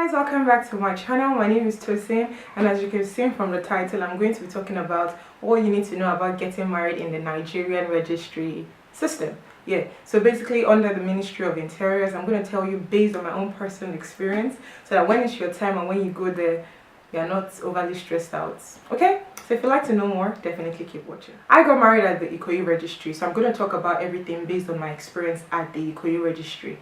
Guys, welcome back to my channel. My name is Tosin, and as you can see from the title, I'm going to be talking about all you need to know about getting married in the Nigerian registry system. So basically under the Ministry of Interiors, I'm going to tell you based on my own personal experience so that when it's your time and when you go there, you're not overly stressed out. Okay, so if you'd like to know more, definitely keep watching. I got married at the Ikoyi Registry, so I'm going to talk about everything based on my experience at the Ikoyi Registry.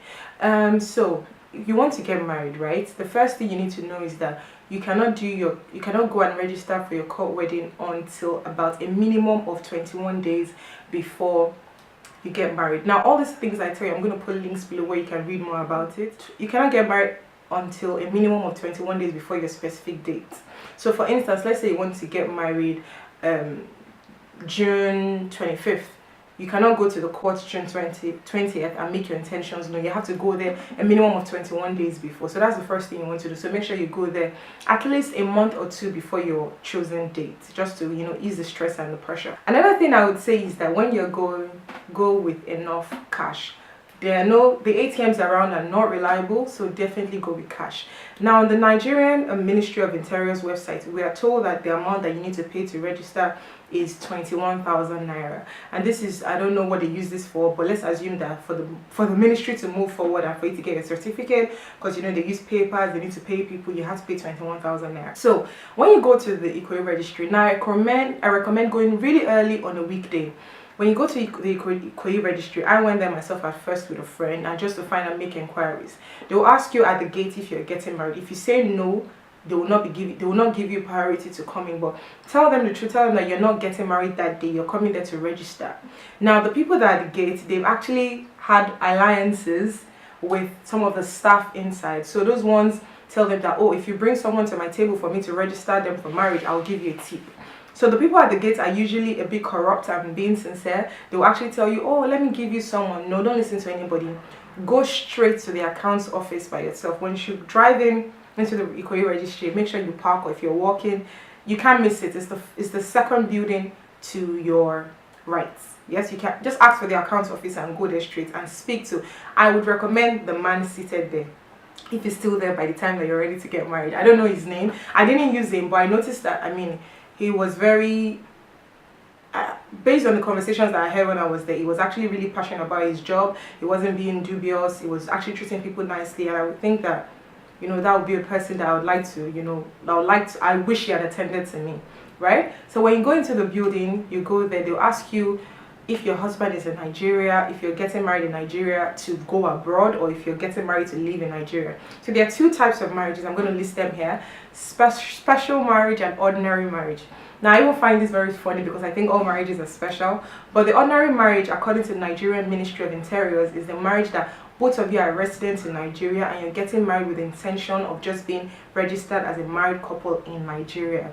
So if you want to get married, right, the first thing you need to know is that you cannot go and register for your court wedding until about a minimum of 21 days before you get married. Now all these things I tell you, I'm going to put links below where you can read more about it. You cannot get married until a minimum of 21 days before your specific date. So for instance, let's say you want to get married June 25th. You cannot go to the court June 20th and make your intentions known. You have to go there a minimum of 21 days before. So that's the first thing you want to do. So make sure you go there at least a month or two before your chosen date, just to ease the stress and the pressure. Another thing I would say is that when you're going, go with enough cash. The ATMs around are not reliable, so definitely go with cash. Now on the Nigerian Ministry of Interior's website, we are told that the amount that you need to pay to register is 21,000 naira, and this is, I don't know what they use this for, but let's assume that for the ministry to move forward and for you to get a certificate, because they use papers, they need to pay people, you have to pay 21,000 naira. So when you go to the Ikoyi Registry, now I recommend going really early on a weekday. When you go to the Ikoyi Registry, I went there myself at first with a friend, and just to find and make inquiries. They will ask you at the gate if you're getting married. If you say no, they will not give you priority to come in. But tell them the truth. Tell them that you're not getting married that day. You're coming there to register. Now the people that are at the gate, they've actually had alliances with some of the staff inside. So those ones tell them that, oh, if you bring someone to my table for me to register them for marriage, I'll give you a tip. So the people at the gates are usually a bit corrupt and being sincere. They will actually tell you, oh, let me give you someone. No, don't listen to anybody. Go straight to the accounts office by yourself. When you drive into the Ikoyi Registry, make sure you park, or if you're walking, you can't miss it. It's the second building to your right. Yes, you can just ask for the accounts office and go there straight and speak to. I would recommend the man seated there, if he's still there by the time that you're ready to get married. I don't know his name. I didn't use him, but I noticed that, he was very, based on the conversations that I had when I was there, he was actually really passionate about his job. He wasn't being dubious. He was actually treating people nicely, and I would think that, that would be a person that I would like to, I wish he had attended to me, right? So when you go into the building, you go there, they'll ask you if your husband is in Nigeria, if you're getting married in Nigeria to go abroad, or if you're getting married to live in Nigeria. So there are two types of marriages. I'm going to list them here: special marriage and ordinary marriage. Now I will find this very funny because I think all marriages are special, but the ordinary marriage, according to the Nigerian Ministry of Interiors, is the marriage that both of you are residents in Nigeria and you're getting married with the intention of just being registered as a married couple in Nigeria.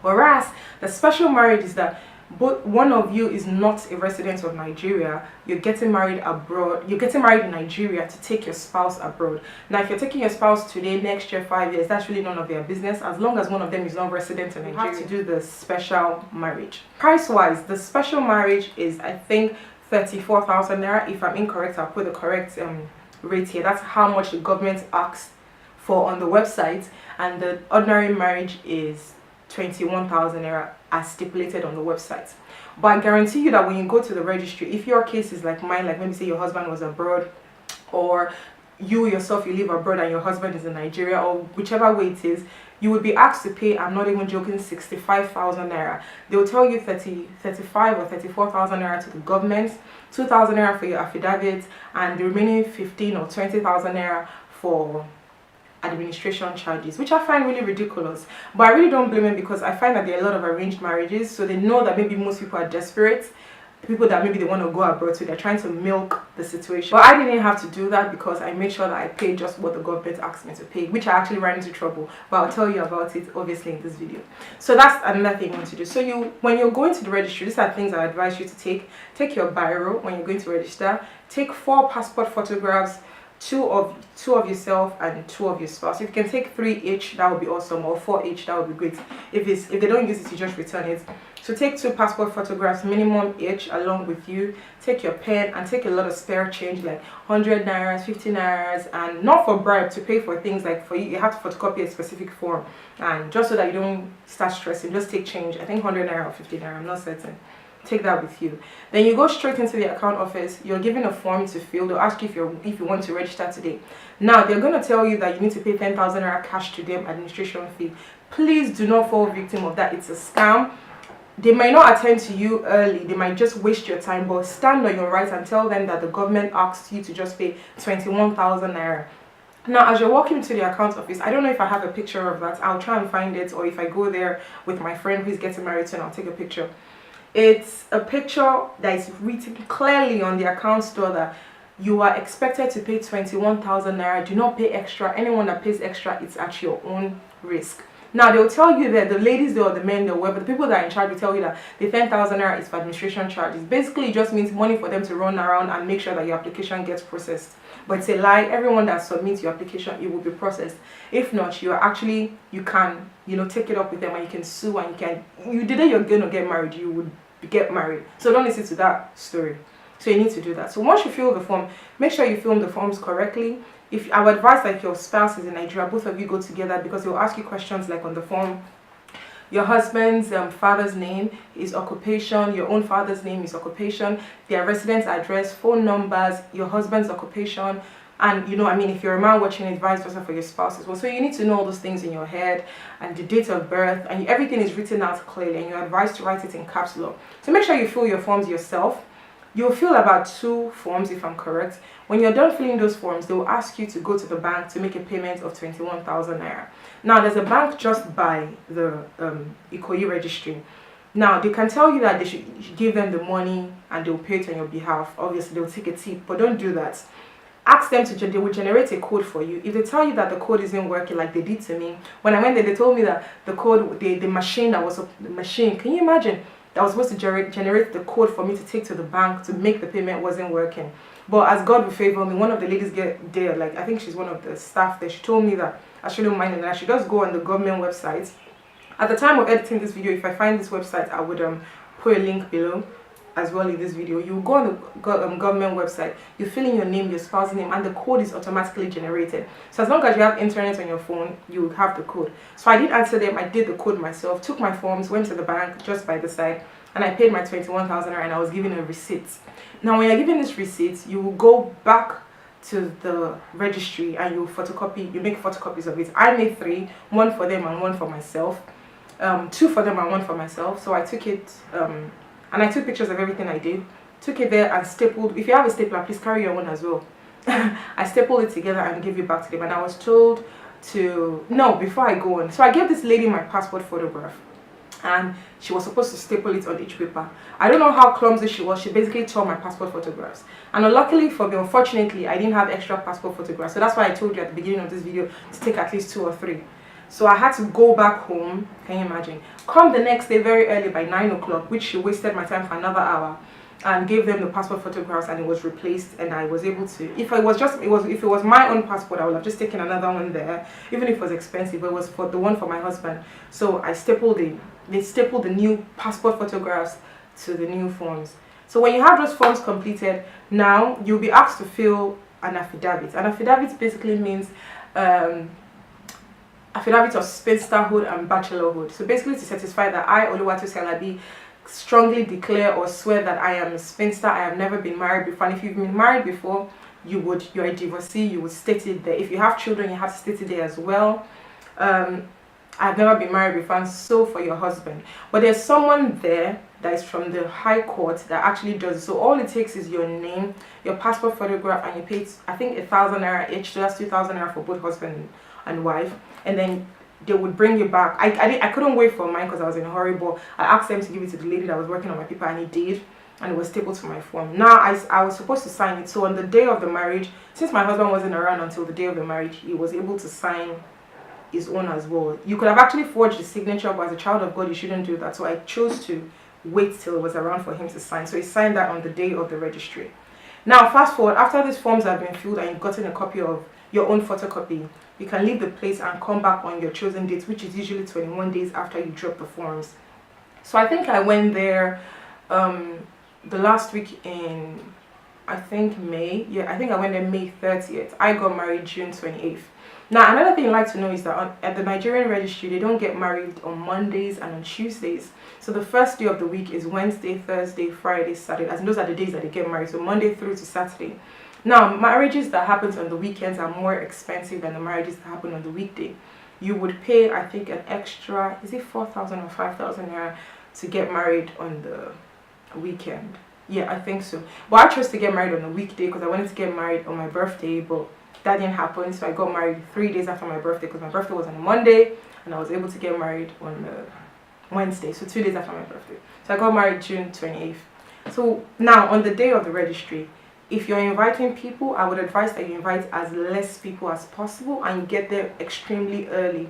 Whereas the special marriage is that one of you is not a resident of Nigeria, you're getting married abroad, you're getting married in Nigeria to take your spouse abroad. Now if you're taking your spouse today, next year, 5 years, that's really none of their business, as long as one of them is not resident in Nigeria. You have to do the special marriage. Price wise, the special marriage is, I think, 34,000 naira. If I'm incorrect, I'll put the correct rate here. That's how much the government asks for on the website, and the ordinary marriage is 21,000 naira as stipulated on the website. But I guarantee you that when you go to the registry, if your case is like mine, like maybe say your husband was abroad, or you yourself, you live abroad and your husband is in Nigeria, or whichever way it is, you would be asked to pay, I'm not even joking, 65,000 naira. They will tell you 35 or 34,000 naira to the government, 2,000 naira for your affidavit, and the remaining 15 or 20,000 naira for administration charges, which I find really ridiculous. But I really don't blame them, because I find that there are a lot of arranged marriages, so they know that maybe most people are desperate, people that maybe they want to go abroad, so they're trying to milk the situation. But I didn't have to do that, because I made sure that I paid just what the government asked me to pay, which I actually ran into trouble, but I'll tell you about it obviously in this video. So that's another thing you want to do. So when you're going to the registry, these are things I advise you to take your biro when you're going to register. Take 4 passport photographs, two of yourself and 2 of your spouse. If you can take 3 each, that would be awesome, or 4 each, that would be great. If they don't use it, you just return it. So take 2 passport photographs minimum each along with you. Take your pen and take a lot of spare change, like 100 naira, 50 naira, and not for bribe, to pay for things like for you have to photocopy a specific form, and just so that you don't start stressing, just take change. I think 100 naira or 50 naira, I'm not certain. Take that with you. Then you go straight into the account office. You're given a form to fill. They'll ask you if you want to register today. Now they're going to tell you that you need to pay 10,000 naira cash to them administration fee. Please do not fall victim of that. It's a scam. They might not attend to you early, they might just waste your time, but stand on your rights and tell them that the government asked you to just pay 21,000 naira. Now, as you're walking to the account office, I don't know if I have a picture of that. I'll try and find it, or if I go there with my friend who's getting married soon, I'll take a picture. It's a picture that is written clearly on the account store that you are expected to pay 21,000 naira. Do not pay extra. Anyone that pays extra, it's at your own risk. Now they'll tell you that the ladies there or the men there, whoever, the people that are in charge will tell you that the 10,000 naira is for administration charges. Basically, it just means money for them to run around and make sure that your application gets processed. But it's a lie. Everyone that submits your application, it will be processed. If not, you can take it up with them, and you can sue, and the day you're gonna get married, you would get married. So don't listen to that story. So you need to do that. So once you fill the form, make sure you fill the forms correctly. If I would advise, like, your spouse is in Nigeria, both of you go together, because they'll ask you questions like on the form, your husband's father's name, his occupation, your own father's name, his occupation, their residence address, phone numbers, your husband's occupation, and if you're a man watching it, vice versa for your spouse as well. So you need to know all those things in your head, and the date of birth, and everything is written out clearly, and you're advised to write it in caps lock. So make sure you fill your forms yourself. You'll fill about 2 forms if I'm correct. When you're done filling those forms, they will ask you to go to the bank to make a payment of 21,000 naira. Now there's a bank just by the Ikoyi Registry. Now they can tell you that they should give them the money and they'll pay it on your behalf. Obviously they'll take a tip, but don't do that. Ask them they will generate a code for you. If they tell you that the code isn't working like they did to me, when I went there, they told me that the code, the machine, can you imagine, that was supposed to generate the code for me to take to the bank to make the payment, wasn't working. But as God will favor me, one of the ladies there, like I think she's one of the staff there, she told me that I shouldn't mind it, and I should just go on the government website. At the time of editing this video, if I find this website, I would put a link below as well in this video. You go on the government website, you fill in your name, your spouse's name, and the code is automatically generated. So as long as you have internet on your phone, you will have the code. So I did answer them, I did the code myself, took my forms, went to the bank just by the side, and I paid my 21,000 and I was given a receipt. Now when you're given this receipt, you will go back to the registry and you make photocopies of it. I made 3, 1 for them and 1 for myself. 2 for them and 1 for myself. So I took it and I took pictures of everything I did, took it there and stapled. If you have a stapler, please carry your one as well. I stapled it together and gave it back to them, and I was told before I go on. So I gave this lady my passport photograph, and she was supposed to staple it on each paper. I don't know how clumsy she was. She basically tore my passport photographs. And unluckily for me, unfortunately, I didn't have extra passport photographs. So that's why I told you at the beginning of this video to take at least 2 or 3. So I had to go back home. Can you imagine? Come the next day very early by 9 o'clock, which she wasted my time for another hour, and gave them the passport photographs, and it was replaced, and I was able to, if it was my own passport, I would have just taken another one there, even if it was expensive, but it was for the one for my husband. So I stapled they stapled the new passport photographs to the new forms. So when you have those forms completed, now you'll be asked to fill an affidavit. An affidavit basically means affidavit of spinsterhood and bachelorhood. So basically to satisfy that I, Tosin Alabi, strongly declare or swear that I am a spinster. I have never been married before. And if you've been married before, you're a divorcee, you would state it there. If you have children, you have to state it there as well. I've never been married before, and so for your husband. But there's someone there that is from the High Court that actually does it. So all it takes is your name, your passport photograph, and you pay, I think, 1,000 naira each. So that's 2,000 naira for both husband and wife. And then they would bring you back. I couldn't wait for mine because I was in a hurry, but I asked them to give it to the lady that was working on my paper, and he did, and it was stapled to my form. Now I was supposed to sign it. So on the day of the marriage, since my husband wasn't around until the day of the marriage, he was able to sign his own as well. You could have actually forged his signature, but as a child of God, you shouldn't do that. So I chose to wait till it was around for him to sign. So he signed that on the day of the registry. Now fast forward, after these forms have been filled and you've gotten a copy of your own photocopy, you can leave the place and come back on your chosen date, which is usually 21 days after you drop the forms. So I think I went there the last week in, I think May. Yeah, I think I went there May 30th. I got married June 28th. Now, another thing I'd like to know is that at the Nigerian registry, they don't get married on Mondays and on Tuesdays. So the first day of the week is Wednesday, Thursday, Friday, Saturday. As in those are the days that they get married. So Monday through to Saturday. Now, marriages that happens on the weekends are more expensive than the marriages that happen on the weekday. You would pay, I think, an extra, is it 4,000 or 5,000 naira to get married on the weekend? Yeah, I think so. But I chose to get married on a weekday because I wanted to get married on my birthday, but that didn't happen. So I got married 3 days after my birthday because my birthday was on a Monday and I was able to get married on a Wednesday, so 2 days after my birthday. So I got married June 28th. So now on the day of the registry, if you're inviting people, I would advise that you invite as less people as possible and you get there extremely early.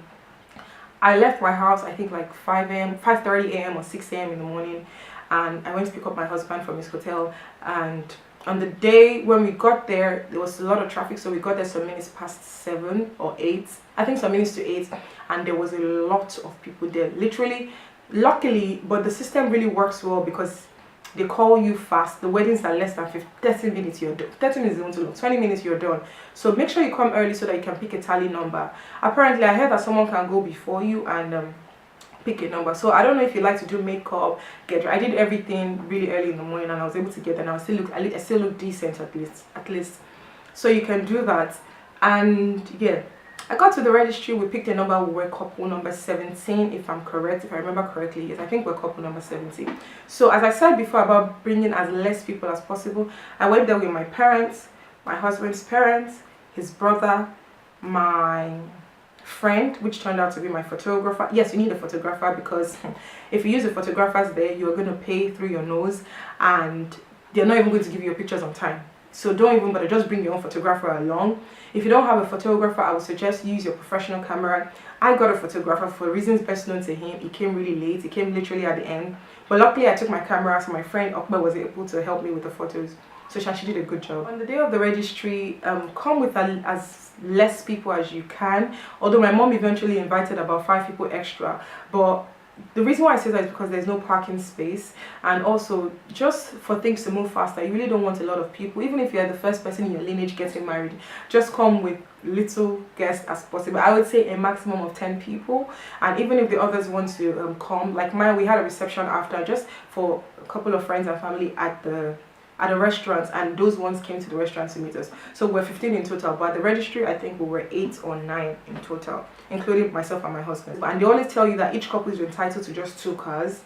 I left my house, I think like 5 a.m., 5:30 a.m. or 6 a.m. in the morning, and I went to pick up my husband from his hotel. And on the day when we got there, there was a lot of traffic, so we got there some minutes past 7 or 8. I think some minutes to 8, and there was a lot of people there. Literally, luckily, but the system really works well because they call you fast. The weddings are less than 30 minutes, you're done. 30 minutes isn't too long. 20 minutes, you're done. So make sure you come early so that you can pick a tally number. Apparently, I heard that someone can go before you and pick a number. So I don't know if you like to do makeup, I did everything really early in the morning, and I was able to get there, and I still look decent at least. So you can do that. And yeah, I got to the registry, we picked a number, we were couple number 17, if I'm correct, if I remember correctly. Yes, I think we're couple number 17. So as I said before about bringing as less people as possible, I went there with my parents, my husband's parents, his brother, my friend, which turned out to be my photographer. Yes, you need a photographer because if you use the photographers there, you're going to pay through your nose and they're not even going to give you your pictures on time. So don't even bother, just bring your own photographer along. If you don't have a photographer, I would suggest use your professional camera. I got a photographer for reasons best known to him. He came really late, he came literally at the end. But luckily I took my camera, so my friend Okba was able to help me with the photos. So she did a good job. On the day of the registry, come with as less people as you can. Although my mom eventually invited about 5 people extra. But the reason why I say that is because there's no parking space, and also just for things to move faster, you really don't want a lot of people. Even if you're the first person in your lineage getting married, just come with little guests as possible. I would say a maximum of 10 people, and even if the others want to come, like mine, we had a reception after just for a couple of friends and family at the restaurant, and those ones came to the restaurant to meet us. So we're 15 in total, but at the registry I think we were 8 or 9 in total, including myself and my husband. And they always tell you that each couple is entitled to just 2 cars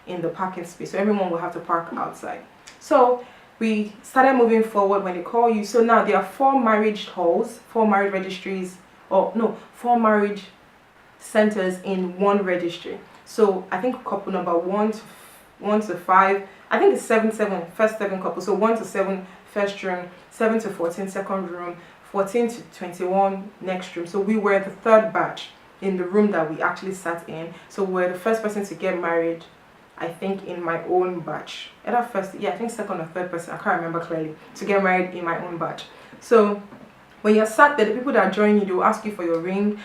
in the parking space, so everyone will have to park outside. So we started moving forward when they call you. So now there are 4 marriage halls, 4 marriage registries, or no, 4 marriage centers in one registry. So I think couple number 1 to 5, I think it's 7 first 7 couples. So 1 to 7 first room, 7 to 14 second room, 14 to 21 next room. So we were the 3rd batch in the room that we actually sat in. So we're the first person to get married, I think, in my own batch. Either first, yeah, I think 2nd or 3rd person, I can't remember clearly, to get married in my own batch. So when you're sat there, the people that join you, they will ask you for your ring.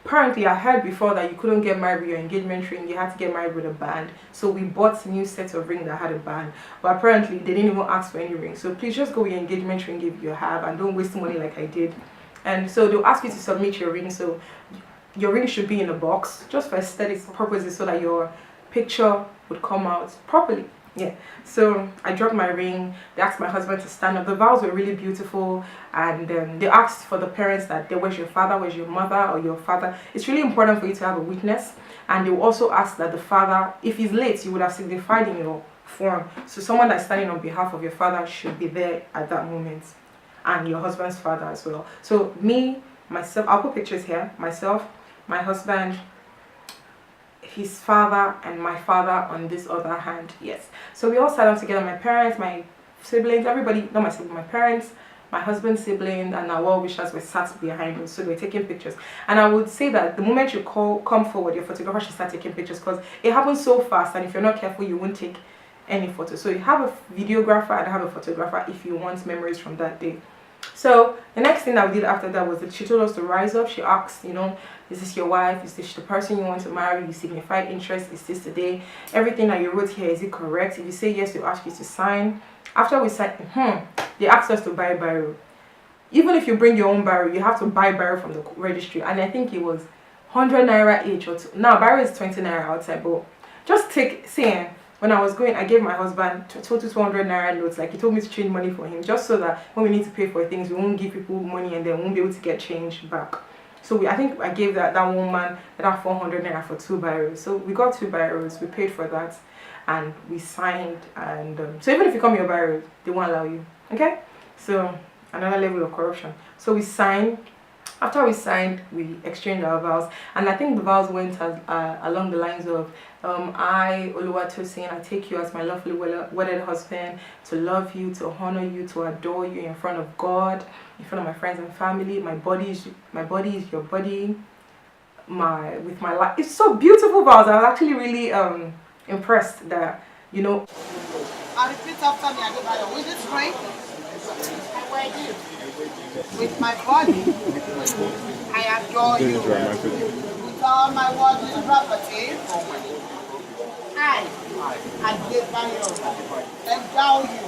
Apparently, I heard before that you couldn't get married with your engagement ring, you had to get married with a band. So we bought new sets of rings that had a band, but apparently they didn't even ask for any ring. So please just go with your engagement ring if you have, and don't waste money like I did. And so they'll ask you to submit your ring. So your ring should be in a box just for aesthetic purposes, so that your picture would come out properly. Yeah, so I dropped my ring. They asked my husband to stand up. The vows were really beautiful, and they asked for the parents that where's your father, where's your mother, or your father. It's really important for you to have a witness. And they will also ask that the father, if he's late, you would have signified in your form. So someone that's standing on behalf of your father should be there at that moment, and your husband's father as well. So me, myself, I'll put pictures here. Myself, my husband, his father, and my father on this other hand. Yes, so we all sat down together, my parents, my siblings, everybody, not my siblings, my parents, my husband's sibling, and our well-wishers were sat behind us, so they were taking pictures. And I would say that the moment you come forward, your photographer should start taking pictures, because it happens so fast, and if you're not careful, you won't take any photos. So you have a videographer and have a photographer if you want memories from that day. So the next thing that we did after that was that she told us to rise up. She asked, you know, is this your wife? Is this the person you want to marry? You signified interest. Is this today? Everything that you wrote here, is it correct? If you say yes, they'll ask you to sign. After we signed, they asked us to buy biro. Even if you bring your own biro, you have to buy biro from the registry. And I think it was 100 naira each or two. Now, biro is 20 naira outside, but just take, see, when I was going, I gave my husband total 200 naira notes. Like, he told me to change money for him, just so that when we need to pay for things, we won't give people money and then won't be able to get change back. So I think I gave that woman that 400 naira for 2 biros. So we got 2 biros, we paid for that, and we signed. And so even if you come your biro, they won't allow you. Okay? So another level of corruption. So we signed. After we signed, we exchanged our vows, and I think the vows went along the lines of, I, Tosin, I take you as my lovely wedded husband, to love you, to honor you, to adore you in front of God, in front of my friends and family. My body is your body. With my life. It's so beautiful vows. I was actually really impressed that, you know. I repeat after me, Adebayo. With this ring, I wear you. With my body, I adore you. With all my worldly property, I, Adebayo, endow you.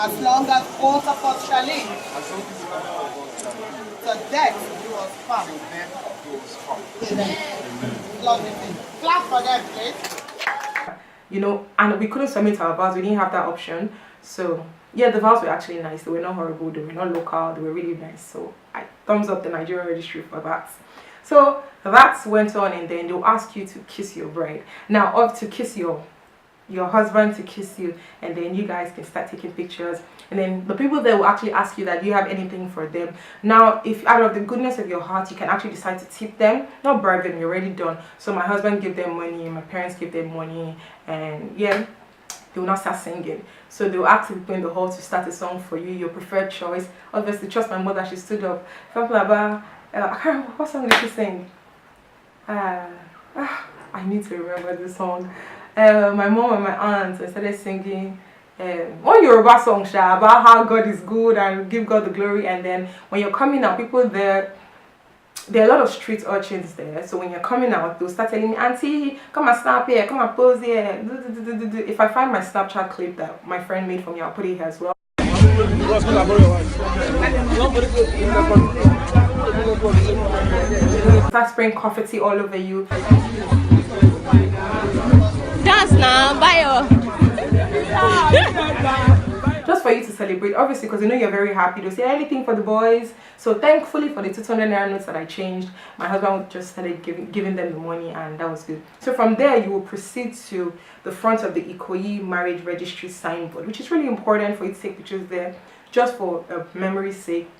As long as both of us shall live, the death do us part. Lovely thing. Clap for them, please. You know, and we couldn't submit our vows. We didn't have that option. So yeah, the vows were actually nice. They were not horrible. They were not local. They were really nice. So I thumbs up the Nigerian registry for that. So that went on, and then they'll ask you to kiss your bride. Now, up to kiss your husband, to kiss you, and then you guys can start taking pictures. And then the people there will actually ask you that, do you have anything for them? Now, if out of the goodness of your heart, you can actually decide to tip them, not bribe them. You're already done. So my husband gave them money, my parents gave them money, and yeah, they will not start singing. So they will ask the people in the hall to start a song for you, your preferred choice. Obviously, trust my mother, she stood up. I can't remember, what song did she sing? I need to remember the song. My mom and my aunt started singing one Yoruba song about how God is good and give God the glory. And then when you're coming out, people there are a lot of street urchins there. So when you're coming out, they'll start telling me, Auntie, come and snap here, come and pose here. If I find my Snapchat clip that my friend made for me, I'll put it here as well. Start spraying confetti all over you. Dance now, bye. Just for you to celebrate, obviously, because you know you're very happy. They'll say anything for the boys. So thankfully, for the 200 naira notes that I changed, my husband just started giving them the money, and that was good. So from there, you will proceed to the front of the Ikoyi Marriage Registry signboard, which is really important for you to take pictures there, just for memory's sake.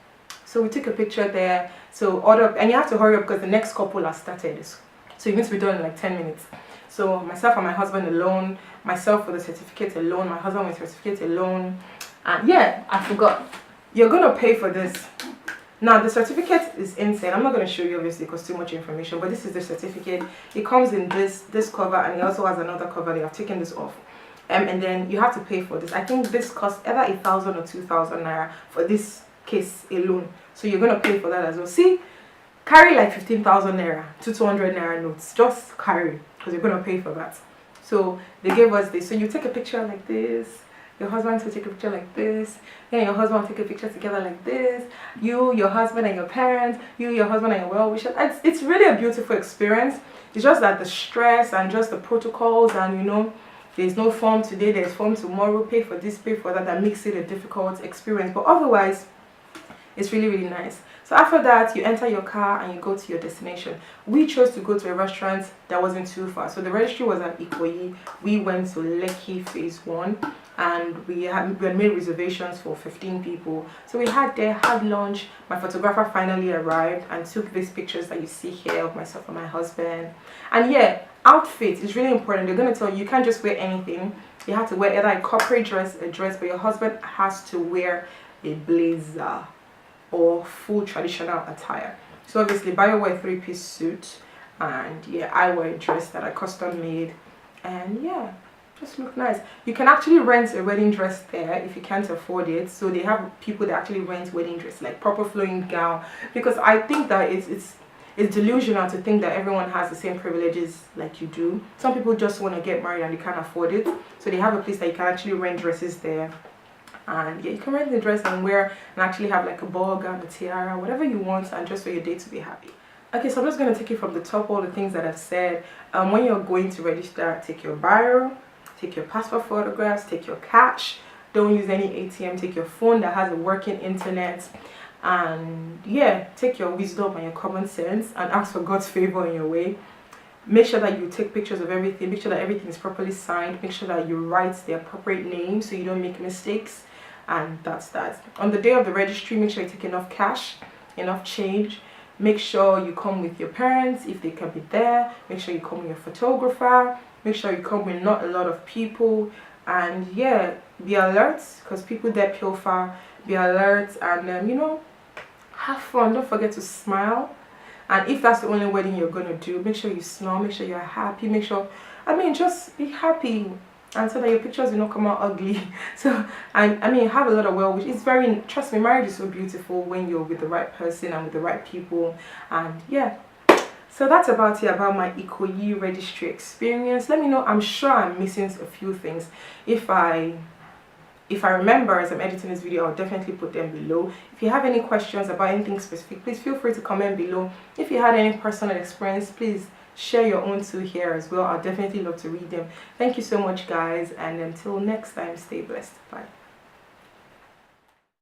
So we took a picture there. So order up, and you have to hurry up because the next couple has started. So you need to be done in like 10 minutes. So myself and my husband alone, myself for the certificate alone, my husband with the certificate alone. And yeah, I forgot. You're going to pay for this. Now, the certificate is insane. I'm not going to show you, obviously, because too much information. But this is the certificate. It comes in this cover, and it also has another cover. They have taken this off. And then you have to pay for this. I think this costs either 1,000 or 2,000 naira for this case alone. So you're going to pay for that as well. See, carry like 15,000 naira to 200 naira notes. Just carry, because you're going to pay for that. So they gave us this. So you take a picture like this. Your husband will take a picture like this. Then your husband will take a picture together like this. You, your husband and your parents. You, your husband and your well-wishers. It's really a beautiful experience. It's just that the stress and just the protocols, and you know, there's no form today, there's form tomorrow, pay for this, pay for that, that makes it a difficult experience. But otherwise, it's really, really nice. So after that, you enter your car and you go to your destination. We chose to go to a restaurant that wasn't too far. So the registry was at Ikoyi. We went to Lekki Phase 1, and we had made reservations for 15 people. So we had lunch. My photographer finally arrived and took these pictures that you see here of myself and my husband. And yeah, outfit is really important. They're going to tell you, you can't just wear anything. You have to wear either a corporate dress, but your husband has to wear a blazer or full traditional attire. So obviously, Bayo wore a 3-piece suit, and yeah, I wear a dress that I custom made, and yeah, just look nice. You can actually rent a wedding dress there if you can't afford it. So they have people that actually rent wedding dress, like proper flowing gown, because I think that it's delusional to think that everyone has the same privileges like you do. Some people just want to get married and they can't afford it, so they have a place that you can actually rent dresses there. And yeah, you can rent the dress and wear and actually have like a ball gown, a tiara, whatever you want, and just for your date to be happy. Okay, so I'm just going to take it from the top, all the things that I've said. When you're going to register, take your biro, take your passport photographs, take your cash. Don't use any ATM. Take your phone that has a working internet. And yeah, take your wisdom and your common sense and ask for God's favor in your way. Make sure that you take pictures of everything. Make sure that everything is properly signed. Make sure that you write the appropriate name so you don't make mistakes. And that's that. On the day of the registry, make sure you take enough cash, enough change. Make sure you come with your parents if they can be there. Make sure you come with your photographer. Make sure you come with not a lot of people. And yeah, be alert, because people there pilfer. Be alert and you know, have fun. Don't forget to smile. And if that's the only wedding you're gonna do, make sure you smile. Make sure you're happy. Make sure, I mean, just be happy, and so that your pictures will not come out ugly. So I mean, have a lot of well-wish. It's very, trust me, marriage is so beautiful when you're with the right person and with the right people. And yeah, so that's about it, about my Ikoyi registry experience. Let me know. I'm sure I'm missing a few things. If I remember as I'm editing this video, I'll definitely put them below. If you have any questions about anything specific, please feel free to comment below. If you had any personal experience, please share your own too here as well. I'll definitely love to read them. Thank you so much, guys, and until next time, stay blessed. Bye.